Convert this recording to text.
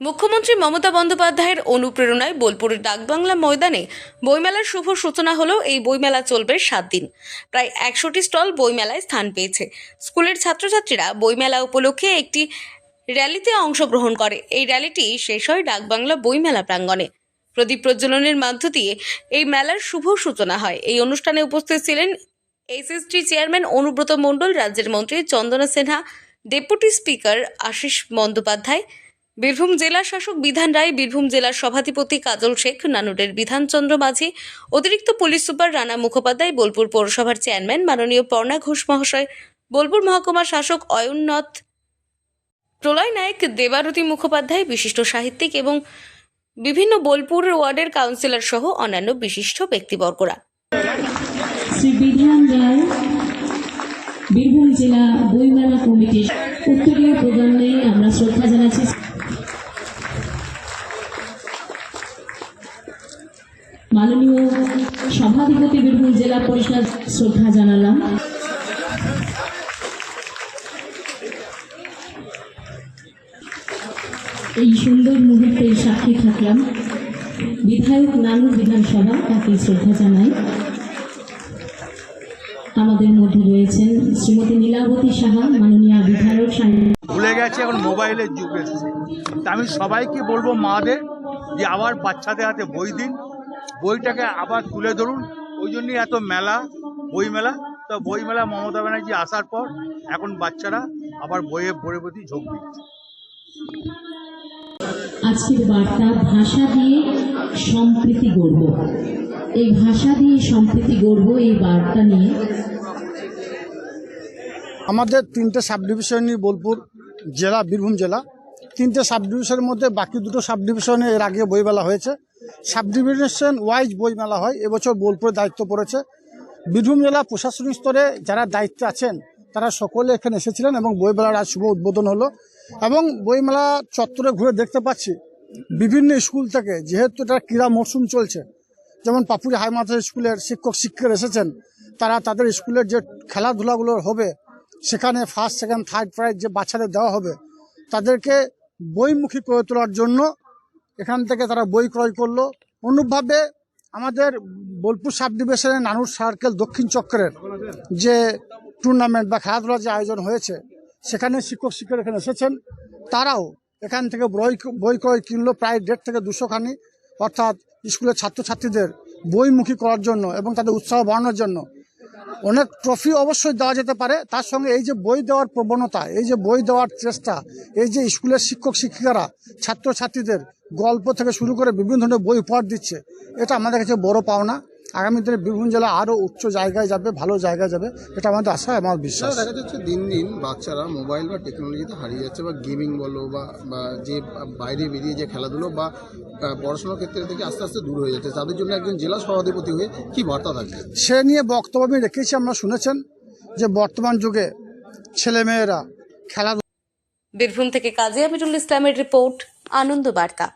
মুখ্যমন্ত্রী মমতা বন্দ্যোপাধ্যায়ের অনুপ্রেরণায় বোলপুরের ডাকবাংলা ময়দানে বইমেলার শুভ সূচনা হলো। এই বইমেলা চলবে 7 দিন। প্রায় 100টি স্টল বইমেলায় স্থান পেয়েছে। স্কুলের ছাত্রছাত্রীরা বইমেলা উপলক্ষে একটি র্যালিতে অংশগ্রহণ করে। এই র্যালিটি শেষ হয় ডাকবাংলা বইমেলা প্রাঙ্গণে। প্রদীপ প্রজ্বলনের মধ্য দিয়ে এই মেলার শুভ সূচনা হয়। এই অনুষ্ঠানে উপস্থিত ছিলেন এসএসটি চেয়ারম্যান অনুব্রত মণ্ডল, রাজ্যের মন্ত্রী চন্দনা সিনহা, ডেপুটি স্পিকার আশিস বন্দ্যোপাধ্যায়, বীরভূম জেলা শাসক বিধান রায়, বীরভূম জেলার সভাধিপতি কাজল শেখ, নানুরের বিধানচন্দ্র মাঝি, অতিরিক্ত পুলিশ সুপার রানা মুখোপাধ্যায়, বোলপুর পৌরসভার চেয়ারম্যান মাননীয় পর্ণা ঘোষ মহাশয়, বোলপুর মহকুমার শাসক অয়ননাথ, প্রলয় নায়ক, দেবারতী মুখোপাধ্যায়, বিশিষ্ট সাহিত্যিক এবং বিভিন্ন বোলপুর ওয়ার্ডের কাউন্সিলর সহ অন্যান্য বিশিষ্ট ব্যক্তিবর্গরা। শ্রী বিধান রায় বীরভূম জেলা বইমেলা কমিটির উত্তরীয় প্রদানে আমরা শ্রদ্ধা জানাচ্ছি। মাননীয় সভাধিপতি বীরভূম জেলা পরিষদ শ্রদ্ধা জানালাম। এই সুন্দর মুহূর্তের সাক্ষী থাকলাম। বিধায়ক নানুর বিধানসভা তাকে শ্রদ্ধা জানাই। আমাদের মধ্যে রয়েছেন শ্রীমতী নীলাবতী সাহা, মাননীয় বিধায়ক। ভুলে গেছে, এখন মোবাইলের যুগ এসেছে। তা আমি সবাইকে বলবো মাদের যে আবার বাচ্চাদের হাতে বই দিন, বইটাকে আবার তুলে ধরুন। ওই জন্যই এত মেলা, বই মেলা। তো বই মেলা মমতা ব্যানার্জি আসার পর এখন বাচ্চারা আবার বইয়ের প্রতি ঝোঁক দিচ্ছে। আজকের বার্তা ভাষা দিয়ে সম্প্রীতি গড়ব। এই ভাষা দিয়ে সম্প্রীতি গড়ব, এই বার্তা নিয়ে আমাদের 3টে সাব ডিভিশন নিয়ে বোলপুর জেলা, বীরভূম জেলা। 3টে সাব ডিভিশনের মধ্যে বাকি 2টো সাব ডিভিশনে এর আগে বইমেলা হয়েছে। সাব ডিভিশন ওয়াইজ বইমেলা হয়। এবছর বোলপুরের দায়িত্ব পড়েছে। বীরভূম জেলা প্রশাসনিক স্তরে যারা দায়িত্বে আছেন তারা সকলে এখানে এসেছিলেন এবং বইমেলার আজ শুভ উদ্বোধন হলো। এবং বইমেলা চত্বরে ঘুরে দেখতে পাচ্ছি বিভিন্ন স্কুল থেকে, যেহেতু এটা ক্রীড়া মরশুম চলছে, যেমন পাপুরি হাই মাদ্রাসা স্কুলের শিক্ষক এসেছেন। তারা তাদের স্কুলের যে খেলাধুলাগুলো হবে সেখানে ফার্স্ট, সেকেন্ড, থার্ড প্রাইজ যে বাচ্চাদের দেওয়া হবে তাদেরকে বইমুখী করে তোলার জন্য এখান থেকে তারা বই ক্রয় করলো। অনুরূপভাবে আমাদের বোলপুর সাব ডিভিশনে নানুর সার্কেল দক্ষিণ চক্রের যে টুর্নামেন্ট বা খেলাধুলার যে আয়োজন হয়েছে সেখানে শিক্ষক এখানে এসেছেন। তারাও এখান থেকে বই ক্রয় কিনলো প্রায় 150 থেকে 200 খানি, অর্থাৎ স্কুলের ছাত্রছাত্রীদের বইমুখী করার জন্য এবং তাদের উৎসাহ বাড়ানোর জন্য। অনেক ট্রফি অবশ্যই দেওয়া যেতে পারে, তার সঙ্গে এই যে বই দেওয়ার প্রবণতা, এই যে বই দেওয়ার চেষ্টা, এই যে স্কুলের শিক্ষিকারা ছাত্রছাত্রীদের গল্প থেকে শুরু করে বিভিন্ন ধরনের বই উপহার দিচ্ছে, এটা আমাদের কাছে বড় পাওনা। আগামী দিনে বীরভূম জেলা আরও উচ্চ জায়গায় যাবে, ভালো জায়গায় যাবে, এটা আমাদের আশা, আমার বিশ্বাস। দেখা যাচ্ছে দিন দিন বাচ্চারা মোবাইল বা টেকনোলজিতে হারিয়ে যাচ্ছে, বা গেমিং বলো বা যে বাইরে বেরিয়ে যে খেলাধুলো বা পড়াশোনার ক্ষেত্রে থেকে আস্তে আস্তে দূর হয়ে যাচ্ছে। তাদের জন্য একজন জেলা সভাধিপতি হয়ে কি বার্তা থাকবে? সে নিয়ে বক্তব্য আমি রেখেছি। আমরা শুনেছেন যে বর্তমান যুগে ছেলেমেয়েরা খেলাধুলা। বীরভূম থেকে কাজী আমিরুল ইসলামের রিপোর্ট, আনন্দ বার্তা।